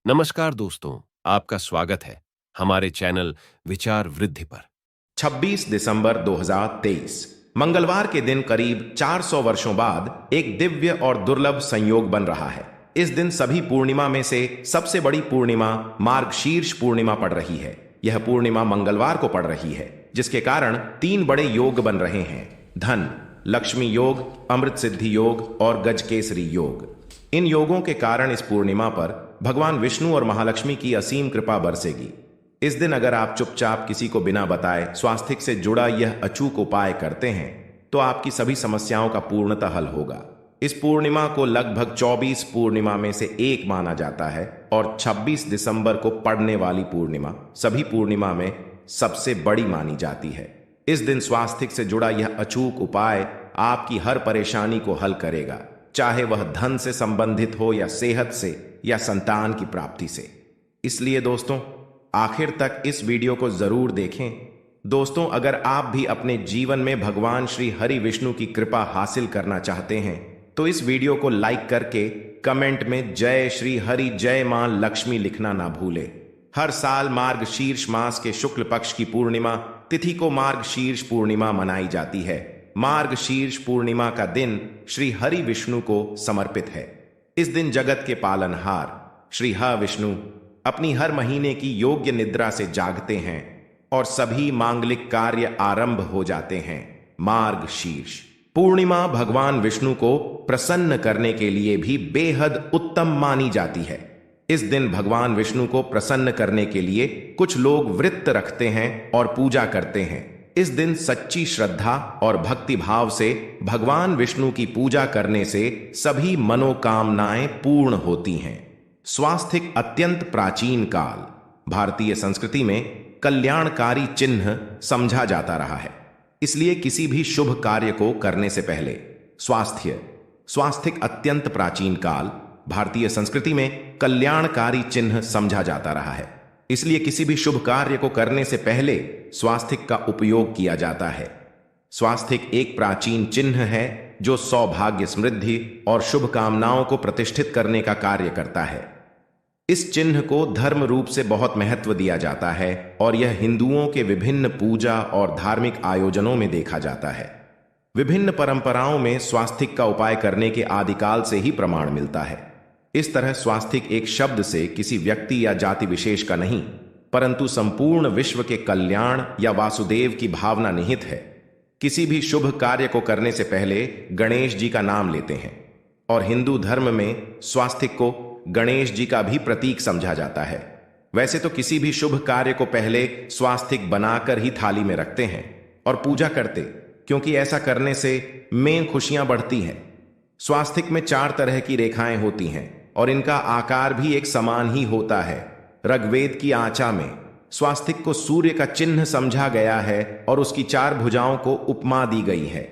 नमस्कार दोस्तों, आपका स्वागत है हमारे चैनल विचार वृद्धि पर। 26 दिसंबर 2023 मंगलवार के दिन करीब 400 वर्षों बाद एक दिव्य और दुर्लभ संयोग बन रहा है। इस दिन सभी पूर्णिमा में से सबसे बड़ी पूर्णिमा मार्गशीर्ष पूर्णिमा पड़ रही है। यह पूर्णिमा मंगलवार को पड़ रही है, जिसके कारण तीन बड़े योग बन रहे हैं: धन लक्ष्मी योग, अमृत सिद्धि योग और गजकेसरी योग। इन योगों के कारण इस पूर्णिमा पर भगवान विष्णु और महालक्ष्मी की असीम कृपा बरसेगी। इस दिन अगर आप चुपचाप किसी को बिना बताए स्वास्तिक से जुड़ा यह अचूक उपाय करते हैं तो आपकी सभी समस्याओं का पूर्णतः हल होगा। इस पूर्णिमा को लगभग 24 पूर्णिमा में से एक माना जाता है और 26 दिसंबर को पड़ने वाली पूर्णिमा सभी पूर्णिमा में सबसे बड़ी मानी जाती है। इस दिन स्वास्तिक से जुड़ा यह अचूक उपाय आपकी हर परेशानी को हल करेगा, चाहे वह धन से संबंधित हो या सेहत से या संतान की प्राप्ति से। इसलिए दोस्तों, आखिर तक इस वीडियो को जरूर देखें। दोस्तों, अगर आप भी अपने जीवन में भगवान श्री हरि विष्णु की कृपा हासिल करना चाहते हैं तो इस वीडियो को लाइक करके कमेंट में जय श्री हरि जय मां लक्ष्मी लिखना ना भूले। हर साल मार्गशीर्ष मास के शुक्ल पक्ष की पूर्णिमा तिथि को मार्गशीर्ष पूर्णिमा मनाई जाती है। मार्गशीर्ष पूर्णिमा का दिन श्री हरि विष्णु को समर्पित है। इस दिन जगत के पालनहार श्री ह विष्णु अपनी हर महीने की योग्य निद्रा से जागते हैं और सभी मांगलिक कार्य आरंभ हो जाते हैं। मार्गशीर्ष पूर्णिमा भगवान विष्णु को प्रसन्न करने के लिए भी बेहद उत्तम मानी जाती है। इस दिन भगवान विष्णु को प्रसन्न करने के लिए कुछ लोग व्रत रखते हैं और पूजा करते हैं। इस दिन सच्ची श्रद्धा और भक्ति भाव से भगवान विष्णु की पूजा करने से सभी मनोकामनाएं पूर्ण होती हैं। स्वास्तिक अत्यंत प्राचीन काल भारतीय संस्कृति में कल्याणकारी चिन्ह समझा जाता रहा है। इसलिए किसी भी शुभ कार्य को करने से पहले स्वास्तिक अत्यंत प्राचीन काल भारतीय संस्कृति में कल्याणकारी चिन्ह समझा जाता रहा है। इसलिए किसी भी शुभ कार्य को करने से पहले स्वास्तिक का उपयोग किया जाता है। स्वास्तिक एक प्राचीन चिन्ह है जो सौभाग्य, समृद्धि और शुभ कामनाओं को प्रतिष्ठित करने का कार्य करता है। इस चिन्ह को धर्म रूप से बहुत महत्व दिया जाता है और यह हिंदुओं के विभिन्न पूजा और धार्मिक आयोजनों में देखा जाता है। विभिन्न परंपराओं में स्वास्तिक का उपाय करने के आदिकाल से ही प्रमाण मिलता है। इस तरह स्वास्तिक एक शब्द से किसी व्यक्ति या जाति विशेष का नहीं, परंतु संपूर्ण विश्व के कल्याण या वासुदेव की भावना निहित है। किसी भी शुभ कार्य को करने से पहले गणेश जी का नाम लेते हैं और हिंदू धर्म में स्वास्तिक को गणेश जी का भी प्रतीक समझा जाता है। वैसे तो किसी भी शुभ कार्य को पहले स्वास्तिक बनाकर ही थाली में रखते हैं और पूजा करते, क्योंकि ऐसा करने से में खुशियां बढ़ती हैं। स्वास्तिक में 4 तरह की रेखाएं होती हैं और इनका आकार भी एक समान ही होता है। ऋग्वेद की आचा में स्वास्तिक को सूर्य का चिन्ह समझा गया है और उसकी 4 भुजाओं को उपमा दी गई है।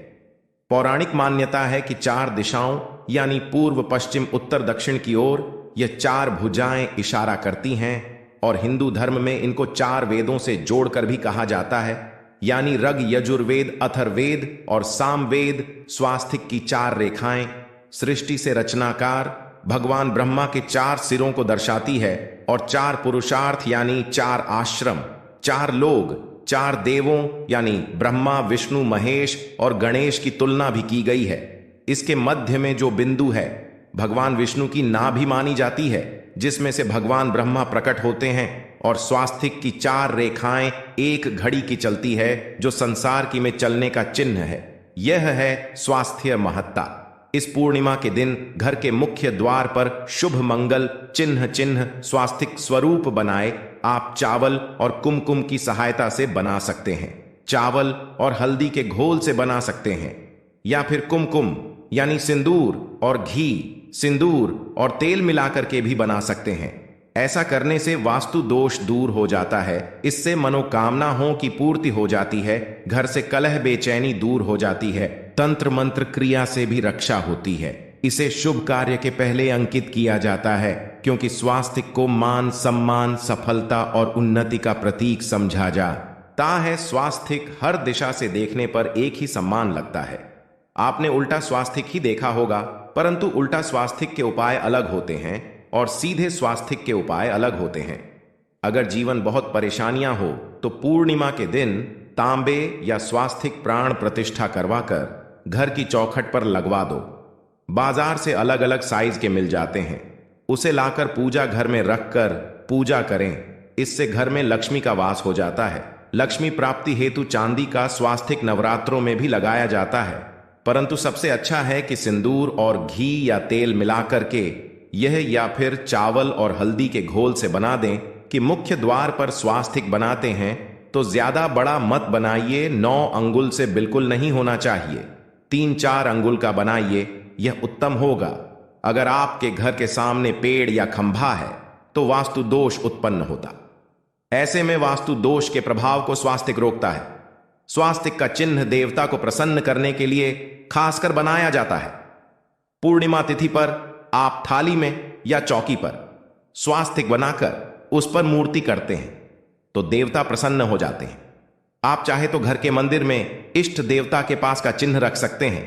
पौराणिक मान्यता है कि 4 दिशाओं यानी पूर्व, पश्चिम, उत्तर, दक्षिण की ओर यह 4 भुजाएं इशारा करती हैं और हिंदू धर्म में इनको 4 वेदों से जोड़कर भी कहा जाता है, यानी ऋग, यजुर्वेद, अथर्ववेद और सामवेद। स्वास्तिक की 4 रेखाएं सृष्टि से रचनाकार भगवान ब्रह्मा के 4 सिरों को दर्शाती है और 4 पुरुषार्थ यानी 4 आश्रम, 4 लोग, 4 देवों यानी ब्रह्मा, विष्णु, महेश और गणेश की तुलना भी की गई है। इसके मध्य में जो बिंदु है भगवान विष्णु की नाभि मानी जाती है, जिसमें से भगवान ब्रह्मा प्रकट होते हैं और स्वास्तिक की 4 रेखाएं एक घड़ी की चलती है जो संसार की में चलने का चिन्ह है। यह है स्वास्थ्य महत्ता। इस पूर्णिमा के दिन घर के मुख्य द्वार पर शुभ मंगल चिन्ह स्वास्तिक स्वरूप बनाए आप चावल और कुमकुम की सहायता से बना सकते हैं। चावल और हल्दी के घोल से बना सकते हैं या फिर कुमकुम यानी सिंदूर और घी, सिंदूर और तेल मिलाकर के भी बना सकते हैं। ऐसा करने से वास्तु दोष दूर हो जाता है। इससे मनोकामनाओं की पूर्ति हो जाती है, घर से कलह बेचैनी दूर हो जाती है, तंत्र मंत्र क्रिया से भी रक्षा होती है। इसे शुभ कार्य के पहले अंकित किया जाता है क्योंकि स्वास्तिक को मान, सम्मान, सफलता और उन्नति का प्रतीक समझा जाता है। स्वास्तिक हर दिशा से देखने पर एक ही सम्मान लगता है। आपने उल्टा स्वास्तिक ही देखा होगा, परंतु उल्टा स्वास्तिक के उपाय अलग होते हैं और सीधे स्वास्थिक के उपाय अलग होते हैं। अगर जीवन बहुत परेशानियां हो तो पूर्णिमा के दिन तांबे या स्वास्थिक प्राण प्रतिष्ठा करवाकर घर की चौखट पर लगवा दो। बाजार से अलग अलग साइज के मिल जाते हैं, उसे लाकर पूजा घर में रखकर पूजा करें। इससे घर में लक्ष्मी का वास हो जाता है। लक्ष्मी प्राप्ति हेतु चांदी का स्वास्थिक नवरात्रों में भी लगाया जाता है, परंतु सबसे अच्छा है कि सिंदूर और घी या तेल मिलाकर के यह या फिर चावल और हल्दी के घोल से बना दें कि मुख्य द्वार पर स्वास्थिक बनाते हैं तो ज्यादा बड़ा मत बनाइए। 9 अंगुल से बिल्कुल नहीं होना चाहिए, 3-4 अंगुल का बनाइए, यह उत्तम होगा। अगर आपके घर के सामने पेड़ या खंभा है तो वास्तु दोष उत्पन्न होता। ऐसे में वास्तु दोष के प्रभाव को स्वास्तिक रोकता है। स्वास्तिक का चिन्ह देवता को प्रसन्न करने के लिए खासकर बनाया जाता है। पूर्णिमा तिथि पर आप थाली में या चौकी पर स्वास्तिक बनाकर उस पर मूर्ति करते हैं तो देवता प्रसन्न हो जाते हैं। आप चाहे तो घर के मंदिर में इष्ट देवता के पास का चिन्ह रख सकते हैं।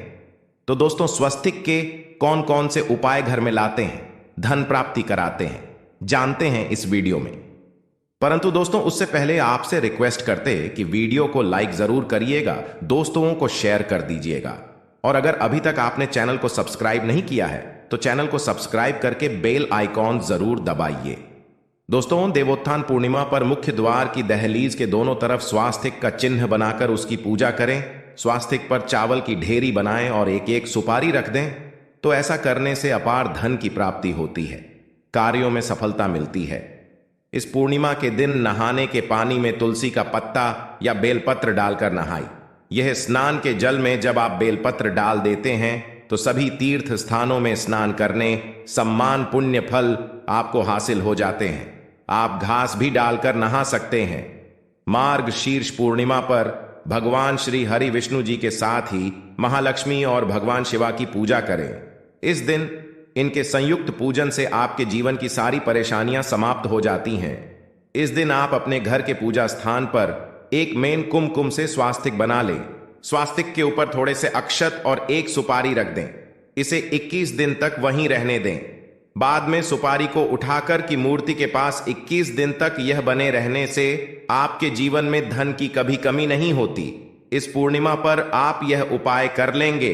तो दोस्तों, स्वस्तिक के कौन कौन से उपाय घर में लाते हैं, धन प्राप्ति कराते हैं, जानते हैं इस वीडियो में। परंतु दोस्तों, उससे पहले आपसे रिक्वेस्ट करते कि वीडियो को लाइक जरूर करिएगा, दोस्तों को शेयर कर दीजिएगा, और अगर अभी तक आपने चैनल को सब्सक्राइब नहीं किया है तो चैनल को सब्सक्राइब करके बेल आइकॉन जरूर दबाइए। दोस्तों, देवोत्थान पूर्णिमा पर मुख्य द्वार की दहलीज के दोनों तरफ स्वास्तिक का चिन्ह बनाकर उसकी पूजा करें। स्वास्तिक पर चावल की ढेरी बनाएं और एक एक सुपारी रख दें। तो ऐसा करने से अपार धन की प्राप्ति होती है, कार्यों में सफलता मिलती है। इस पूर्णिमा के दिन नहाने के पानी में तुलसी का पत्ता या बेलपत्र डालकर नहाई। यह स्नान के जल में जब आप बेलपत्र डाल देते हैं तो सभी तीर्थ स्थानों में स्नान करने सम्मान पुण्य फल आपको हासिल हो जाते हैं। आप घास भी डालकर नहा सकते हैं। मार्ग शीर्ष पूर्णिमा पर भगवान श्री हरि विष्णु जी के साथ ही महालक्ष्मी और भगवान शिवा की पूजा करें। इस दिन इनके संयुक्त पूजन से आपके जीवन की सारी परेशानियां समाप्त हो जाती हैं। इस दिन आप अपने घर के पूजा स्थान पर एक मेन कुमकुम से स्वास्तिक बना लें। स्वास्तिक के ऊपर थोड़े से अक्षत और एक सुपारी रख दें। इसे 21 दिन तक वहीं रहने दें। बाद में सुपारी को उठाकर की मूर्ति के पास 21 दिन तक यह बने रहने से आपके जीवन में धन की कभी कमी नहीं होती। इस पूर्णिमा पर आप यह उपाय कर लेंगे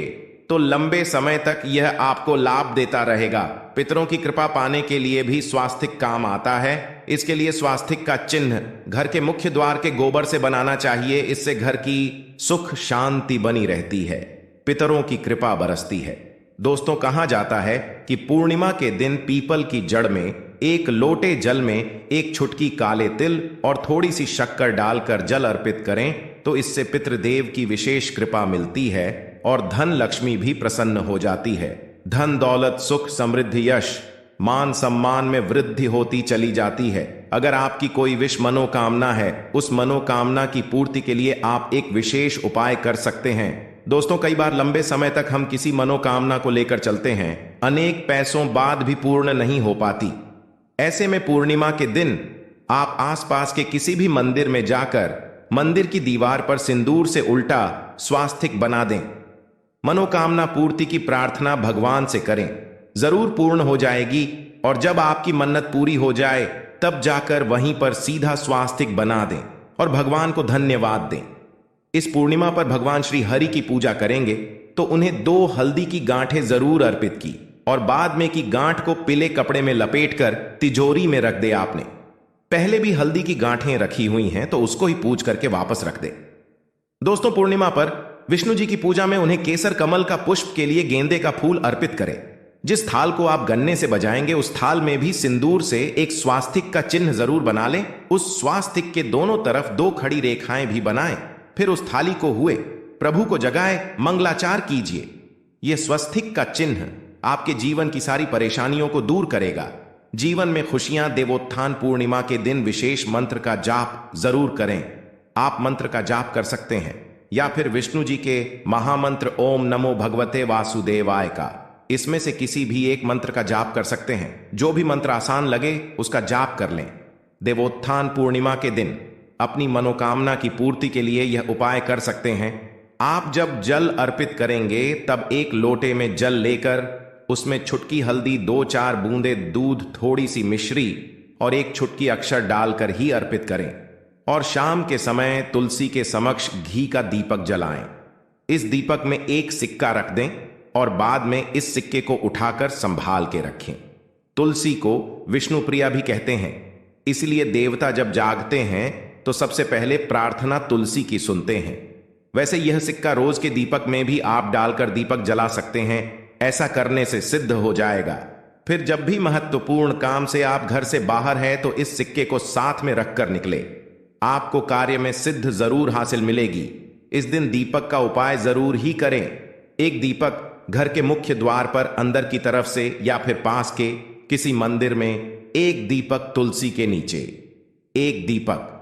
तो लंबे समय तक यह आपको लाभ देता रहेगा। पितरों की कृपा पाने के लिए भी स्वास्तिक काम आता है। इसके लिए स्वास्तिक का चिन्ह घर के मुख्य द्वार के गोबर से बनाना चाहिए। इससे घर की सुख शांति बनी रहती है, पितरों की कृपा बरसती है। दोस्तों, कहा जाता है कि पूर्णिमा के दिन पीपल की जड़ में एक लोटे जल में एक छुटकी काले तिल और थोड़ी सी शक्कर डालकर जल अर्पित करें तो इससे पितृदेव की विशेष कृपा मिलती है और धन लक्ष्मी भी प्रसन्न हो जाती है। धन दौलत सुख समृद्धि यश मान सम्मान में वृद्धि होती चली जाती है। अगर आपकी कोई विश मनोकामना है, उस मनोकामना की पूर्ति के लिए आप एक विशेष उपाय कर सकते हैं। दोस्तों, कई बार लंबे समय तक हम किसी मनोकामना को लेकर चलते हैं, अनेक पैसों बाद भी पूर्ण नहीं हो पाती। ऐसे में पूर्णिमा के दिन आप आसपास के किसी भी मंदिर में जाकर मंदिर की दीवार पर सिंदूर से उल्टा स्वास्तिक बना दें। मनोकामना पूर्ति की प्रार्थना भगवान से करें, जरूर पूर्ण हो जाएगी। और जब आपकी मन्नत पूरी हो जाए तब जाकर वहीं पर सीधा स्वास्तिक बना दें और भगवान को धन्यवाद दें। इस पूर्णिमा पर भगवान श्री हरि की पूजा करेंगे तो उन्हें 2 हल्दी की गांठें जरूर अर्पित की और बाद में की गांठ को पीले कपड़े में लपेटकर तिजोरी में रख दे। आपने पहले भी हल्दी की गांठें रखी हुई हैं तो उसको ही पूज करके वापस रख दे। दोस्तों, पूर्णिमा पर विष्णु जी की पूजा में उन्हें केसर कमल का पुष्प के लिए गेंदे का फूल अर्पित करें। जिस थाल को आप गन्ने से बजाएंगे उस थाल में भी सिंदूर से एक स्वास्तिक का चिन्ह जरूर बना लें। उस स्वास्तिक के दोनों तरफ 2 खड़ी रेखाएं भी बनाएं। फिर उस थाली को हुए प्रभु को जगाए मंगलाचार कीजिए। यह स्वास्तिक का चिन्ह आपके जीवन की सारी परेशानियों को दूर करेगा। जीवन में खुशियां। देवोत्थान पूर्णिमा के दिन विशेष मंत्र का जाप जरूर करें। आप मंत्र का जाप कर सकते हैं या फिर विष्णु जी के महामंत्र ओम नमो भगवते वासुदेवाय का, इसमें से किसी भी एक मंत्र का जाप कर सकते हैं। जो भी मंत्र आसान लगे उसका जाप कर लें। देवोत्थान पूर्णिमा के दिन अपनी मनोकामना की पूर्ति के लिए यह उपाय कर सकते हैं। आप जब जल अर्पित करेंगे तब एक लोटे में जल लेकर उसमें छुटकी हल्दी, 2-4 बूंदे दूध, थोड़ी सी मिश्री और एक छुटकी अक्षर डालकर ही अर्पित करें। और शाम के समय तुलसी के समक्ष घी का दीपक जलाएं। इस दीपक में एक सिक्का रख दें और बाद में इस सिक्के को उठाकर संभाल के रखें। तुलसी को विष्णु प्रिया भी कहते हैं, इसलिए देवता जब जागते हैं तो सबसे पहले प्रार्थना तुलसी की सुनते हैं। वैसे यह सिक्का रोज के दीपक में भी आप डालकर दीपक जला सकते हैं। ऐसा करने से सिद्ध हो जाएगा। फिर जब भी महत्वपूर्ण काम से आप घर से बाहर हैं तो इस सिक्के को साथ में रखकर निकले। आपको कार्य में सिद्ध जरूर हासिल मिलेगी। इस दिन दीपक का उपाय जरूर ही करें। एक दीपक घर के मुख्य द्वार पर अंदर की तरफ से या फिर पास के किसी मंदिर में, एक दीपक तुलसी के नीचे, एक दीपक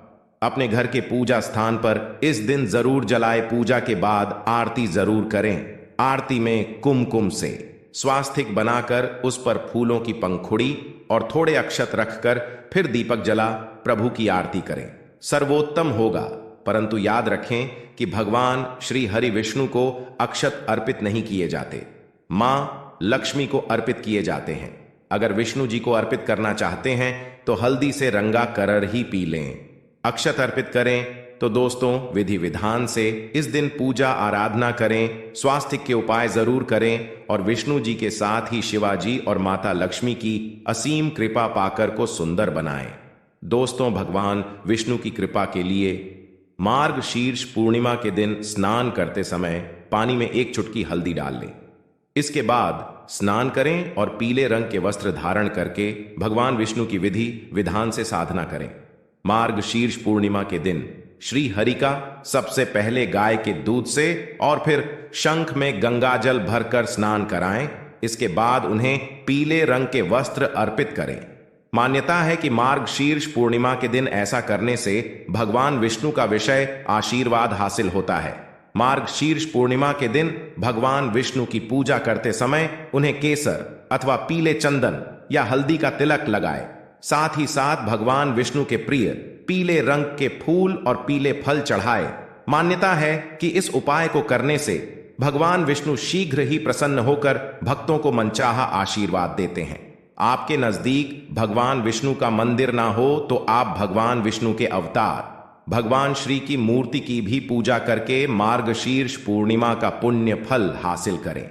अपने घर के पूजा स्थान पर इस दिन जरूर जलाए। पूजा के बाद आरती जरूर करें। आरती में कुमकुम से स्वास्तिक बनाकर उस पर फूलों की पंखुड़ी और थोड़े अक्षत रखकर फिर दीपक जला प्रभु की आरती करें। सर्वोत्तम होगा, परंतु याद रखें कि भगवान श्री हरि विष्णु को अक्षत अर्पित नहीं किए जाते, मां लक्ष्मी को अर्पित किए जाते हैं। अगर विष्णु जी को अर्पित करना चाहते हैं तो हल्दी से रंगा करर ही पी लें। अक्षत अर्पित करें तो दोस्तों विधि विधान से इस दिन पूजा आराधना करें, स्वास्तिक के उपाय जरूर करें और विष्णु जी के साथ ही शिवाजी और माता लक्ष्मी की असीम कृपा पाकर को सुंदर बनाएं। दोस्तों, भगवान विष्णु की कृपा के लिए मार्ग शीर्ष पूर्णिमा के दिन स्नान करते समय पानी में एक चुटकी हल्दी डाल लें। इसके बाद स्नान करें और पीले रंग के वस्त्र धारण करके भगवान विष्णु की विधि विधान से साधना करें। मार्ग शीर्ष पूर्णिमा के दिन श्री हरि का सबसे पहले गाय के दूध से और फिर शंख में गंगाजल भरकर स्नान कराएं। इसके बाद उन्हें पीले रंग के वस्त्र अर्पित करें। मान्यता है कि मार्ग शीर्ष पूर्णिमा के दिन ऐसा करने से भगवान विष्णु का विषय आशीर्वाद हासिल होता है। मार्ग शीर्ष पूर्णिमा के दिन भगवान विष्णु की पूजा करते समय उन्हें केसर अथवा पीले चंदन या हल्दी का तिलक लगाए। साथ ही साथ भगवान विष्णु के प्रिय पीले रंग के फूल और पीले फल चढ़ाए। मान्यता है कि इस उपाय को करने से भगवान विष्णु शीघ्र ही प्रसन्न होकर भक्तों को मनचाहा आशीर्वाद देते हैं। आपके नजदीक भगवान विष्णु का मंदिर ना हो तो आप भगवान विष्णु के अवतार भगवान श्री की मूर्ति की भी पूजा करके मार्गशीर्ष पूर्णिमा का पुण्य फल हासिल करें।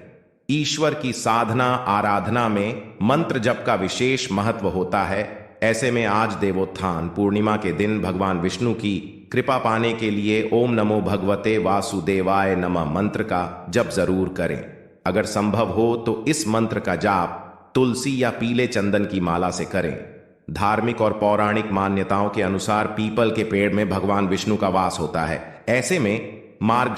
ईश्वर की साधना आराधना में मंत्र जप का विशेष महत्व होता है। ऐसे में आज देवोत्थान पूर्णिमा के दिन भगवान विष्णु की कृपा पाने के लिए ओम नमो भगवते वासुदेवाय नमः मंत्र का जप जरूर करें। अगर संभव हो तो इस मंत्र का जाप तुलसी या पीले चंदन की माला से करें। धार्मिक और पौराणिक मान्यताओं के अनुसार पीपल के पेड़ में भगवान विष्णु का वास होता है। ऐसे में मार्ग